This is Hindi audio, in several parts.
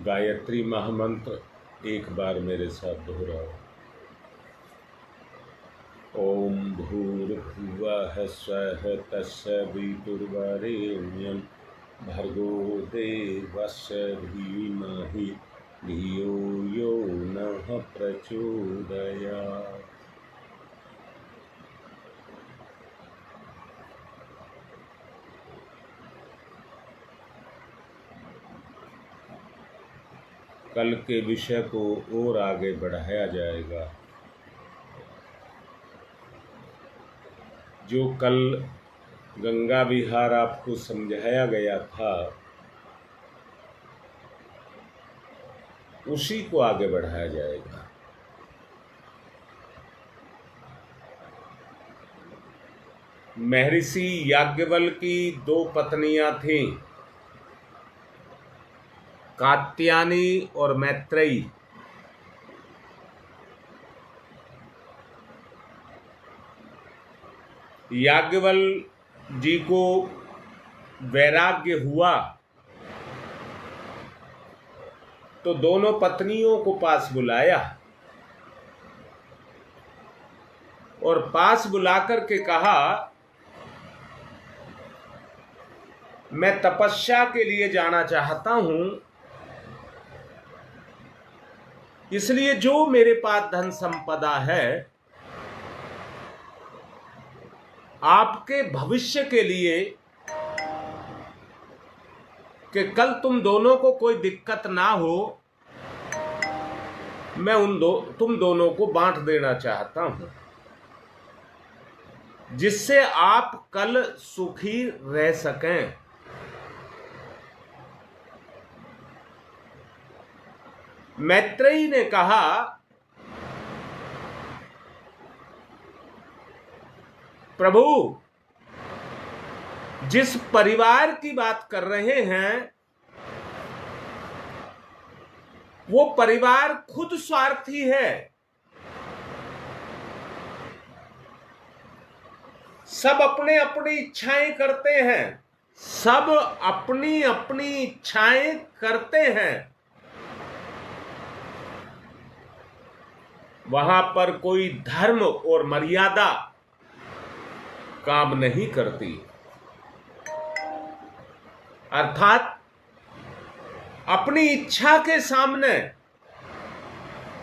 गायत्री महामंत्र एक बार मेरे साथ दोहराओ। ओम भूर्भुवः स्वः तत्सवितुर्वरेण्यं भर्गो देवस्य धीमहि धियो यो नः प्रचोदयात्। कल के विषय को और आगे बढ़ाया जाएगा। जो कल गंगा विहार आपको समझाया गया था उसी को आगे बढ़ाया जाएगा। महर्षि याज्ञवल्क्य की दो पत्नियां थीं, कात्यायनी और मैत्रेयी। याज्ञवल्क्य जी को वैराग्य हुआ तो दोनों पत्नियों को पास बुलाया और पास बुलाकर के कहा, मैं तपस्या के लिए जाना चाहता हूं, इसलिए जो मेरे पास धन संपदा है आपके भविष्य के लिए, कि कल तुम दोनों को कोई दिक्कत ना हो, मैं तुम दोनों को बांट देना चाहता हूं, जिससे आप कल सुखी रह सकें। मैत्रेयी ने कहा, प्रभु, जिस परिवार की बात कर रहे हैं वो परिवार खुद स्वार्थी है। सब अपने अपनी इच्छाएं करते हैं, सब अपनी अपनी इच्छाएं करते हैं। वहां पर कोई धर्म और मर्यादा काम नहीं करती। अर्थात अपनी इच्छा के सामने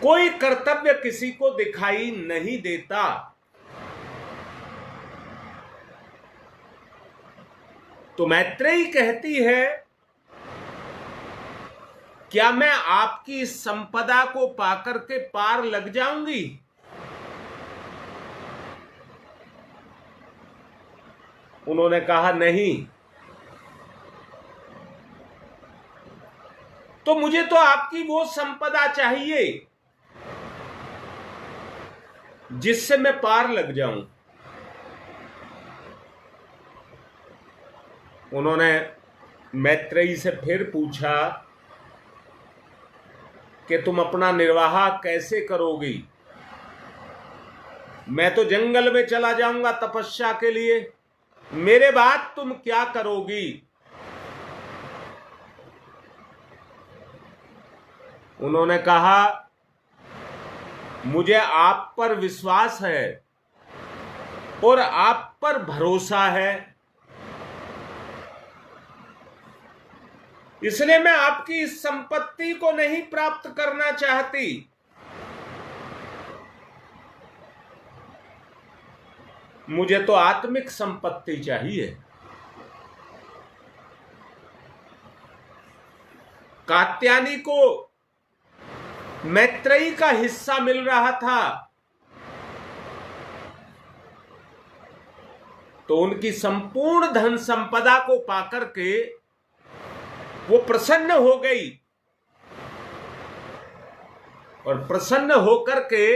कोई कर्तव्य किसी को दिखाई नहीं देता। तो मैत्रेयी कहती है, क्या मैं आपकी इस संपदा को पाकर के पार लग जाऊंगी? उन्होंने कहा, नहीं। तो मुझे तो आपकी वो संपदा चाहिए जिससे मैं पार लग जाऊं। उन्होंने मैत्रेयी से फिर पूछा कि तुम अपना निर्वाह कैसे करोगी? मैं तो जंगल में चला जाऊंगा तपस्या के लिए, मेरे बाद तुम क्या करोगी? उन्होंने कहा, मुझे आप पर विश्वास है और आप पर भरोसा है, इसलिए मैं आपकी इस संपत्ति को नहीं प्राप्त करना चाहती। मुझे तो आत्मिक संपत्ति चाहिए। कात्यायनी को मैत्रेयी का हिस्सा मिल रहा था तो उनकी संपूर्ण धन संपदा को पाकर के वो प्रसन्न हो गई और प्रसन्न होकर के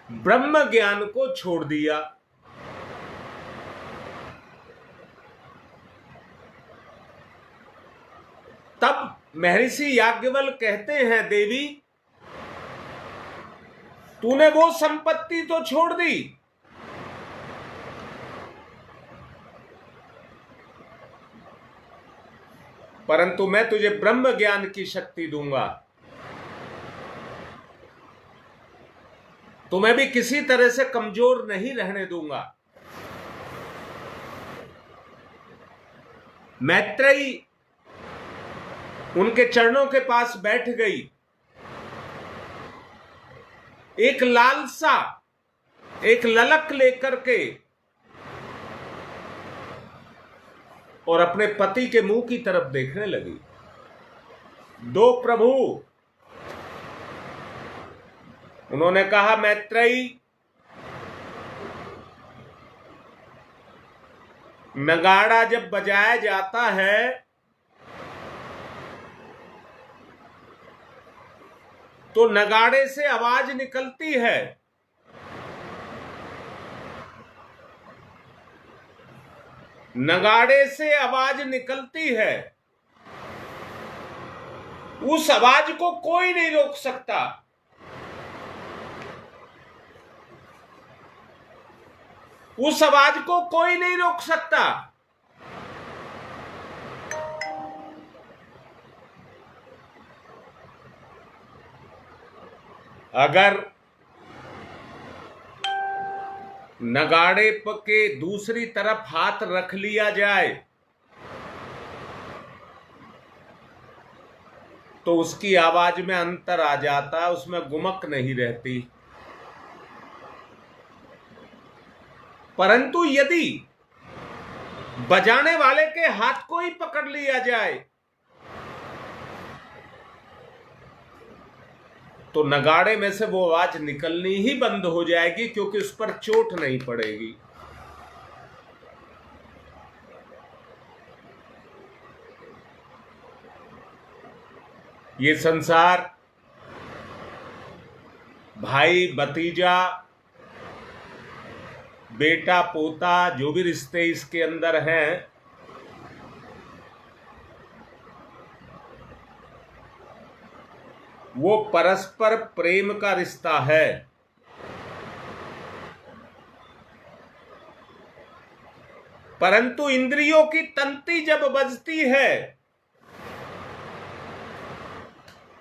ब्रह्म ज्ञान को छोड़ दिया। तब महर्षि याज्ञवल्क्य कहते हैं, देवी, तूने वो संपत्ति तो छोड़ दी, परंतु मैं तुझे ब्रह्म ज्ञान की शक्ति दूंगा। तुम्हें भी किसी तरह से कमजोर नहीं रहने दूंगा। मैत्रेयी उनके चरणों के पास बैठ गई। एक लालसा, एक ललक लेकर के और अपने पति के मुंह की तरफ देखने लगी। दो प्रभु, उन्होंने कहा, मैत्रेयी, नगाड़ा जब बजाया जाता है तो नगाड़े से आवाज निकलती है। नगाड़े से आवाज निकलती है, उस आवाज को कोई नहीं रोक सकता। उस आवाज को कोई नहीं रोक सकता। अगर नगाड़े के दूसरी तरफ हाथ रख लिया जाए तो उसकी आवाज में अंतर आ जाता, उसमें गुमक नहीं रहती। परंतु यदि बजाने वाले के हाथ को ही पकड़ लिया जाए तो नगाड़े में से वो आवाज निकलनी ही बंद हो जाएगी, क्योंकि उस पर चोट नहीं पड़ेगी। ये संसार भाई भतीजा, बेटा पोता, जो भी रिश्ते इसके अंदर हैं, वो परस्पर प्रेम का रिश्ता है। परंतु इंद्रियों की तंती जब बजती है,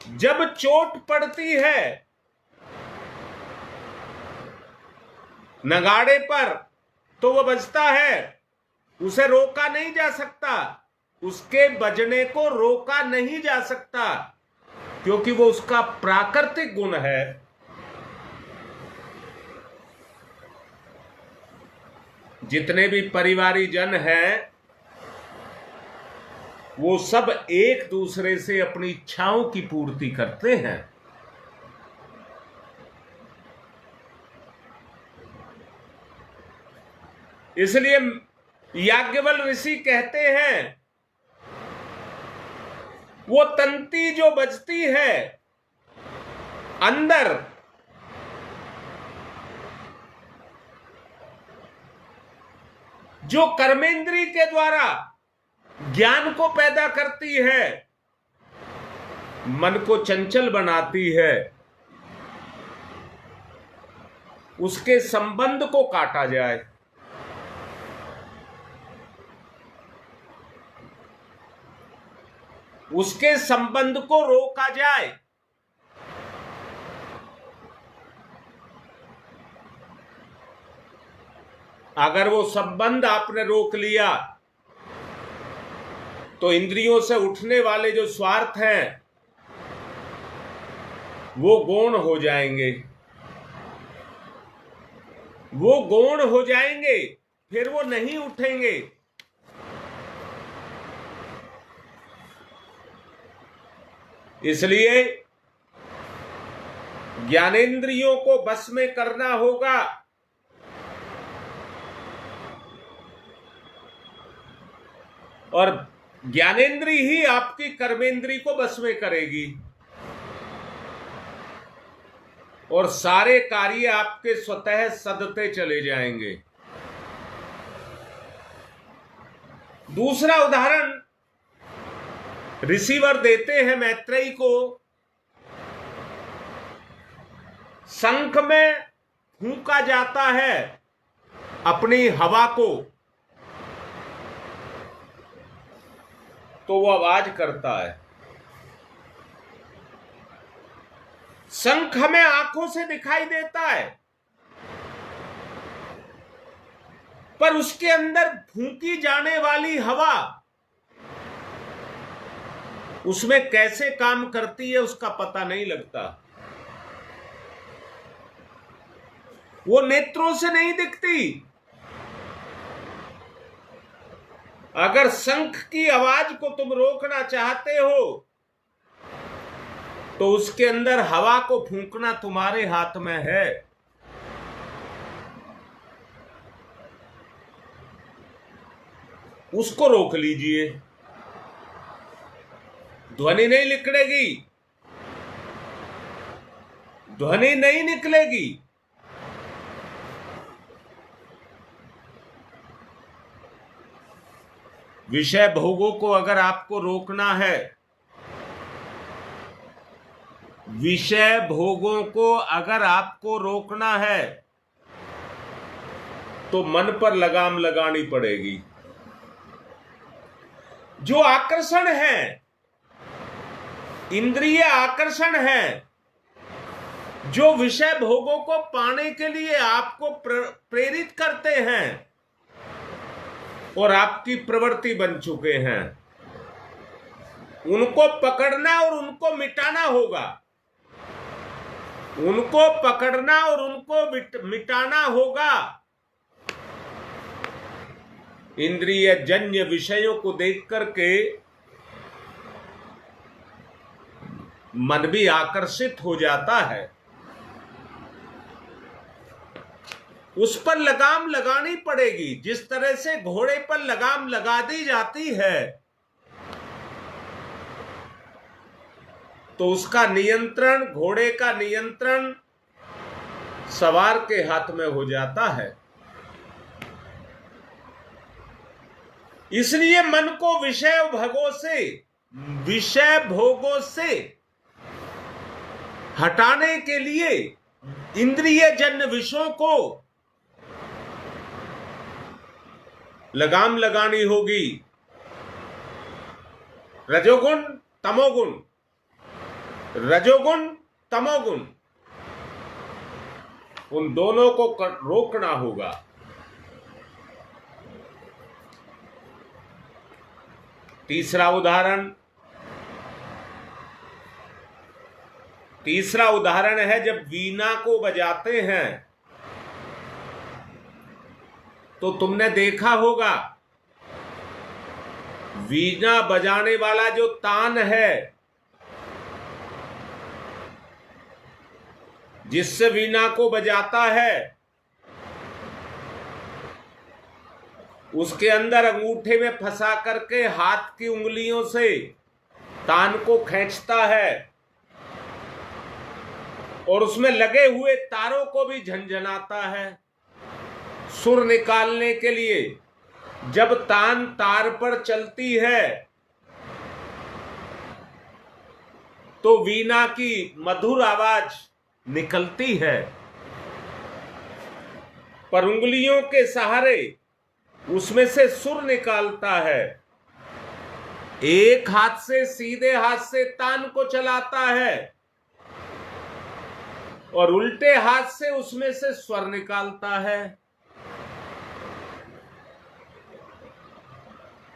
जब चोट पड़ती है नगाड़े पर, तो वो बजता है, उसे रोका नहीं जा सकता। उसके बजने को रोका नहीं जा सकता, क्योंकि वो उसका प्राकृतिक गुण है। जितने भी परिवारी जन हैं, वो सब एक दूसरे से अपनी इच्छाओं की पूर्ति करते हैं। इसलिए याज्ञवल्क्य ऋषि कहते हैं, वो तंती जो बजती है अंदर, जो कर्मेंद्री के द्वारा ज्ञान को पैदा करती है, मन को चंचल बनाती है, उसके संबंध को काटा जाए। उसके संबंध को रोका जाए। अगर वो संबंध आपने रोक लिया तो इंद्रियों से उठने वाले जो स्वार्थ हैं वो गौण हो जाएंगे। वो गौण हो जाएंगे, फिर वो नहीं उठेंगे। इसलिए ज्ञानेंद्रियों को बस में करना होगा। और ज्ञानेंद्री ही आपकी कर्मेंद्री को बस में करेगी और सारे कार्य आपके स्वतः सदते चले जाएंगे। दूसरा उदाहरण रिसीवर देते हैं मैत्रेयी को। शंख में फूंका जाता है अपनी हवा को, तो वो आवाज करता है। शंख हमें आंखों से दिखाई देता है, पर उसके अंदर फूंकी जाने वाली हवा उसमें कैसे काम करती है उसका पता नहीं लगता। वो नेत्रों से नहीं दिखती। अगर शंख की आवाज को तुम रोकना चाहते हो तो उसके अंदर हवा को फूंकना तुम्हारे हाथ में है। उसको रोक लीजिए, ध्वनि नहीं निकलेगी, ध्वनि नहीं निकलेगी। विषय भोगों को अगर आपको रोकना है, विषय भोगों को अगर आपको रोकना है तो मन पर लगाम लगानी पड़ेगी। जो आकर्षण है, इंद्रिय आकर्षण है, जो विषय भोगों को पाने के लिए आपको प्रेरित करते हैं और आपकी प्रवृत्ति बन चुके हैं, उनको पकड़ना और उनको मिटाना होगा। उनको पकड़ना और उनको मिटाना होगा। इंद्रिय जन्य विषयों को देख करके मन भी आकर्षित हो जाता है। उस पर लगाम लगानी पड़ेगी। जिस तरह से घोड़े पर लगाम लगा दी जाती है तो उसका नियंत्रण, घोड़े का नियंत्रण सवार के हाथ में हो जाता है। इसलिए मन को विषय भोगों से हटाने के लिए इंद्रिय जन्य विषयों को लगाम लगानी होगी। रजोगुण तमोगुण, रजोगुण तमोगुण, उन दोनों को रोकना होगा। तीसरा उदाहरण है, जब वीणा को बजाते हैं तो तुमने देखा होगा वीणा बजाने वाला जो तान है, जिससे वीणा को बजाता है, उसके अंदर अंगूठे में फंसा करके हाथ की उंगलियों से तान को खींचता है और उसमें लगे हुए तारों को भी झंझनाता है सुर निकालने के लिए। जब तान तार पर चलती है तो वीणा की मधुर आवाज निकलती है, पर उंगलियों के सहारे उसमें से सुर निकालता है। एक हाथ से, सीधे हाथ से तान को चलाता है और उल्टे हाथ से उसमें से स्वर निकालता है।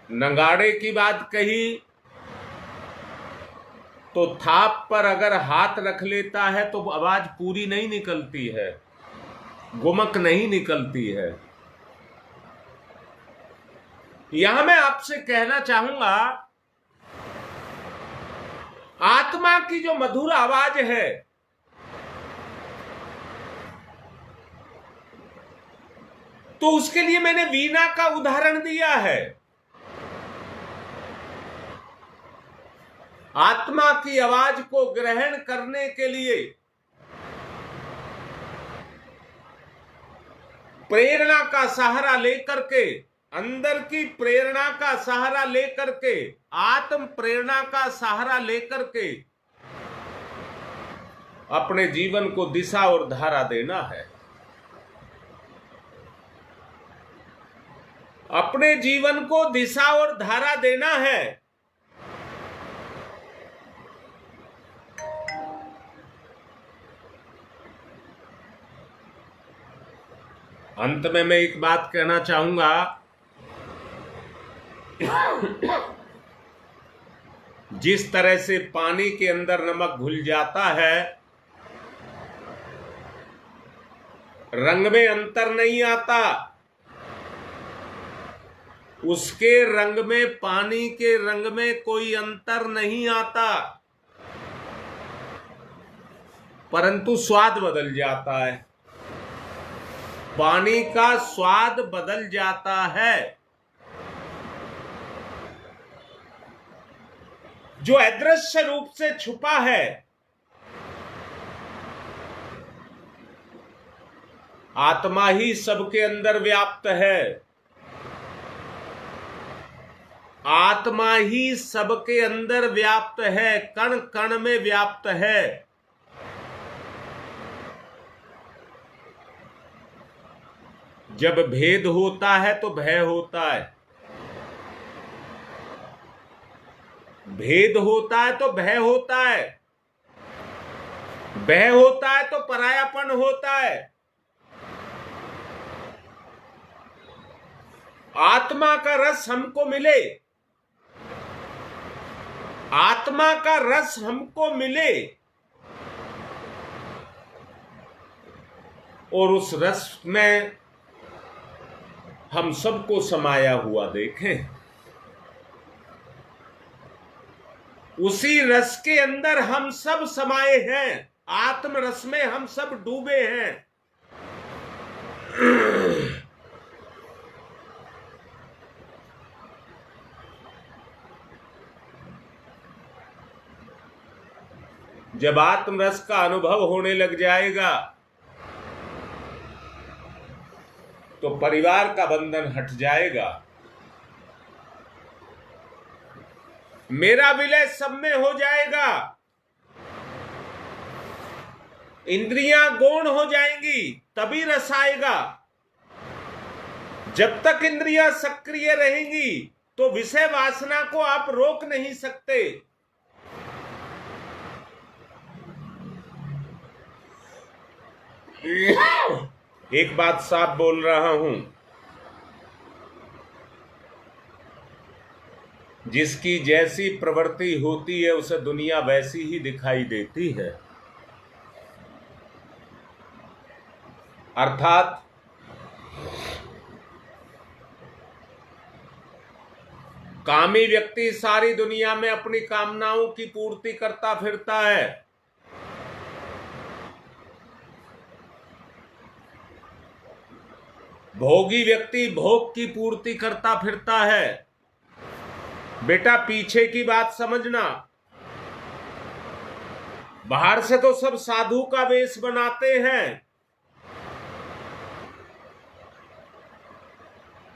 नगाड़े की बात कही तो थाप पर अगर हाथ रख लेता है तो आवाज पूरी नहीं निकलती है, गुमक नहीं निकलती है। यहां मैं आपसे कहना चाहूंगा, आत्मा की जो मधुर आवाज है, तो उसके लिए मैंने वीणा का उदाहरण दिया है। आत्मा की आवाज को ग्रहण करने के लिए प्रेरणा का सहारा लेकर के, अंदर की प्रेरणा का सहारा लेकर के, आत्म प्रेरणा का सहारा लेकर के अपने जीवन को दिशा और धारा देना है। अपने जीवन को दिशा और धारा देना है। अंत में मैं एक बात कहना चाहूंगा, जिस तरह से पानी के अंदर नमक घुल जाता है, रंग में अंतर नहीं आता, उसके रंग में, पानी के रंग में कोई अंतर नहीं आता, परंतु स्वाद बदल जाता है। पानी का स्वाद बदल जाता है। जो अदृश्य रूप से छुपा है, आत्मा ही सबके अंदर व्याप्त है। आत्मा ही सबके अंदर व्याप्त है, कण कण में व्याप्त है। जब भेद होता है तो भय होता है, भेद होता है तो भय होता है, भय होता है तो परायापन होता है। आत्मा का रस हमको मिले, आत्मा का रस हमको मिले और उस रस में हम सबको समाया हुआ देखें, उसी रस के अंदर हम सब समाये हैं, आत्म रस में हम सब डूबे हैं। जब आत्म रस का अनुभव होने लग जाएगा तो परिवार का बंधन हट जाएगा, मेरा विलय सब में हो जाएगा, इंद्रियां गौण हो जाएंगी, तभी रस आएगा। जब तक इंद्रियां सक्रिय रहेंगी तो विषय वासना को आप रोक नहीं सकते। एक बात साफ बोल रहा हूं, जिसकी जैसी प्रवृत्ति होती है उसे दुनिया वैसी ही दिखाई देती है। अर्थात कामी व्यक्ति सारी दुनिया में अपनी कामनाओं की पूर्ति करता फिरता है, भोगी व्यक्ति भोग की पूर्ति करता फिरता है। बेटा पीछे की बात समझना, बाहर से तो सब साधु का वेश बनाते हैं,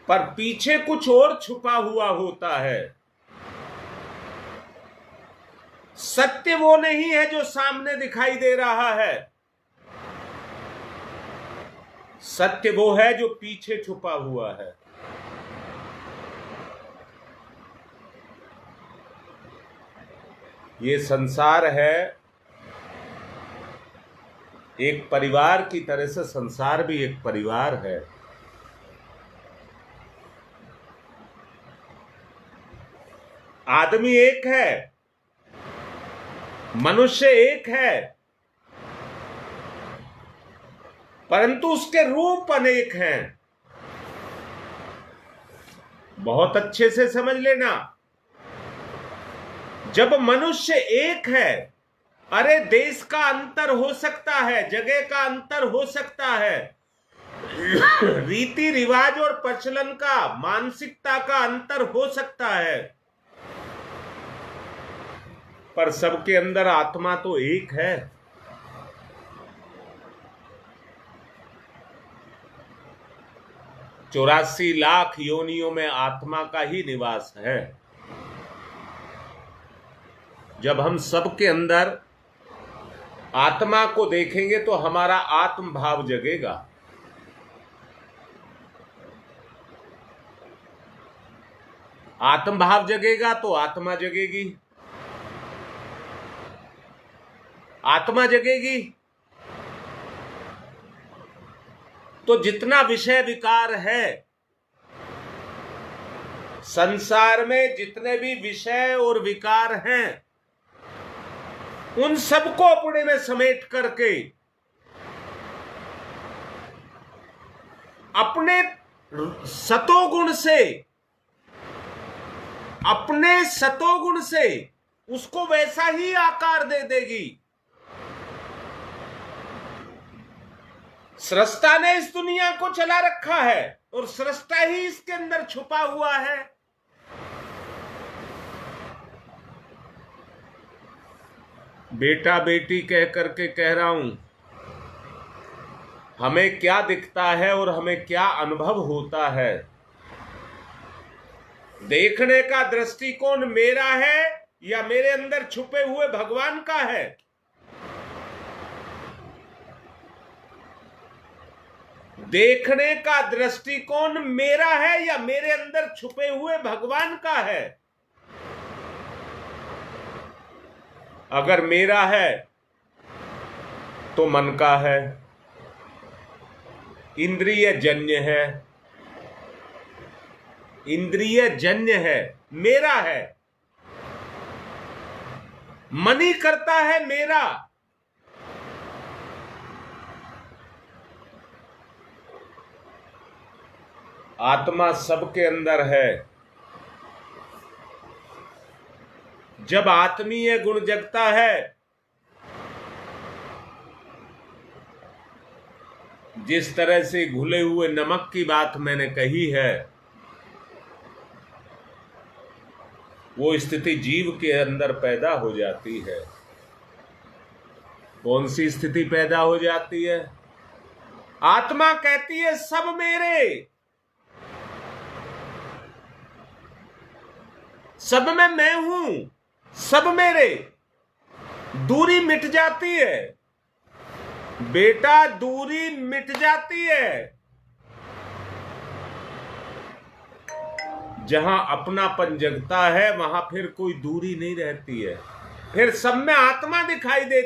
पर पीछे कुछ और छुपा हुआ होता है। सत्य वो नहीं है जो सामने दिखाई दे रहा है, सत्य वो है जो पीछे छुपा हुआ है। ये संसार है, एक परिवार की तरह से संसार भी एक परिवार है। आदमी एक है, मनुष्य एक है, परंतु उसके रूप अनेक हैं। बहुत अच्छे से समझ लेना, जब मनुष्य एक है, अरे देश का अंतर हो सकता है, जगह का अंतर हो सकता है, रीति रिवाज और प्रचलन का, मानसिकता का अंतर हो सकता है, पर सबके अंदर आत्मा तो एक है। 84 लाख योनियों में आत्मा का ही निवास है। जब हम सबके अंदर आत्मा को देखेंगे तो हमारा आत्म भाव जगेगा। आत्म भाव जगेगा तो आत्मा जगेगी, आत्मा जगेगी तो जितना विषय विकार है, संसार में जितने भी विषय और विकार हैं, उन सबको अपने में समेट करके अपने सतोगुण से उसको वैसा ही आकार दे देगी। सृष्टा ने इस दुनिया को चला रखा है और सृष्टा ही इसके अंदर छुपा हुआ है। बेटा बेटी कह करके कह रहा हूं, हमें क्या दिखता है और हमें क्या अनुभव होता है। देखने का दृष्टिकोण मेरा है या मेरे अंदर छुपे हुए भगवान का है। देखने का दृष्टिकोण मेरा है या मेरे अंदर छुपे हुए भगवान का है। अगर मेरा है तो मन का है, इंद्रिय जन्य है, इंद्रिय जन्य है, मेरा है, मन ही करता है मेरा। आत्मा सबके अंदर है। जब आत्मीय गुण जगता है, जिस तरह से घुले हुए नमक की बात मैंने कही है, वो स्थिति जीव के अंदर पैदा हो जाती है। कौन सी स्थिति पैदा हो जाती है? आत्मा कहती है सब मेरे, सब में मैं हूं, सब मेरे। दूरी मिट जाती है बेटा, दूरी मिट जाती है। जहां अपनापन जगता है वहां फिर कोई दूरी नहीं रहती है, फिर सब में आत्मा दिखाई देती है।